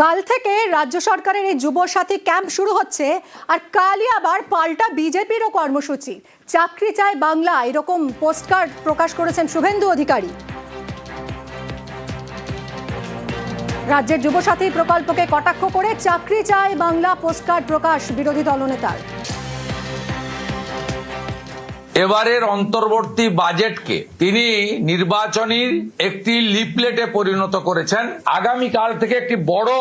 কাল থেকে রাজ্য সরকারের এই যুব সাথী ক্যাম্প শুরু হচ্ছে, আর কালই আবার পাল্টা বিজেপিরও কর্মসূচি। চাকরি চাই বাংলা, এরকম পোস্টকার্ড প্রকাশ করেছেন শুভেন্দু অধিকারী। রাজ্যের যুব সাথী প্রকল্পকে কটাক্ষ করে চাকরি চাই বাংলা পোস্টকার্ড প্রকাশ বিরোধী দলনেতার। এবারের অন্তর্বর্তী বাজেটকে তিনি নির্বাচনী একটি লিফলেটে পরিণত করেছেন। আগামীকাল থেকে একটি বড়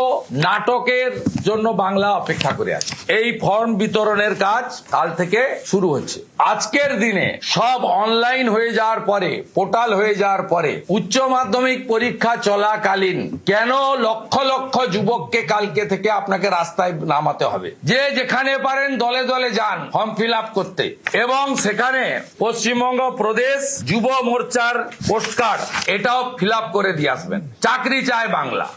নাটকের জন্য বাংলা অপেক্ষা করে আছে। এই ফর্ম বিতরণের কাজ কাল থেকে শুরু হচ্ছে। আজকের দিনে সব অনলাইন হয়ে যাওয়ার পরে, পোর্টাল হয়ে যাওয়ার পরে, উচ্চ মাধ্যমিক পরীক্ষা চলাকালীন কেন লক্ষ লক্ষ যুবককে কালকে থেকে আপনাকে রাস্তায় নামাতে হবে? যে যেখানে পারেন দলে দলে যান ফর্ম ফিল আপ করতে, এবং সেখানে পশ্চিমবঙ্গ প্রদেশ যুব মোর্চার পোস্টকার্ড এটাও ফিল আপ করে দিয়ে আসবেন। চাকরি চায় বাংলা।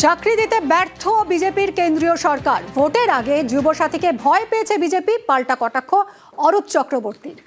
চাকরি দিতে ব্যর্থ বিজেপির কেন্দ্রীয় সরকার। ভোটের আগে যুব সাথীকে ভয় পেয়েছে বিজেপি, পাল্টা কটাক্ষ অরূপ চক্রবর্তীর।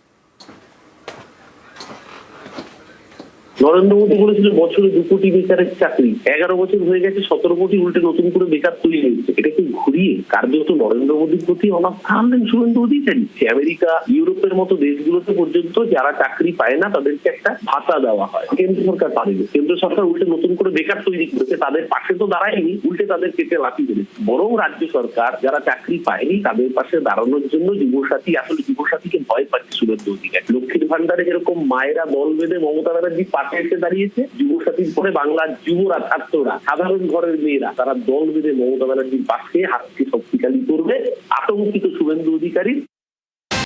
নরেন্দ্র মোদী বলেছিল বছরে 2 কোটি বেকারের চাকরি, 11 বছর হয়ে গেছে, 17 কোটি উল্টে নতুন করে বেকার তৈরি হয়েছে। এটা কি ঘুরিয়ে কার্যত নরেন্দ্র মোদীর প্রতি অনাস্থা আনলেন শুভেন্দু অধিকারী? আমেরিকা, ইউরোপের মতো দেশগুলোতে পর্যন্ত যারা চাকরি পায় না তাদেরকে একটা ভাতা দেওয়া হয়, কেন্দ্র সরকার পারেনি। কেন্দ্র সরকার উল্টে নতুন করে বেকার তৈরি করেছে, তাদের পাশে তো দাঁড়ায়নি, উল্টে তাদের পেটে লাথি মেরেছে। বরং রাজ্য সরকার যারা চাকরি পায়নি তাদের পাশে দাঁড়ানোর জন্য যুবসাথী, আসলে যুবসাথীকে ভয় পাচ্ছে শুভেন্দু অধিকারী। লক্ষ্মীর ভান্ডারে যেরকম মায়েরা দল বেঁধে মমতা ব্যানার্জি এসে দাঁড়িয়েছে, যুবসাথীর পরে বাংলার যুবরা, ছাত্ররা, সাধারণ ঘরের মেয়েরা, তারা দল বেঁধে মমতা ব্যানার্জির পাশে হাতকে শক্তিশালী করবে আতঙ্কিত শুভেন্দু অধিকারী।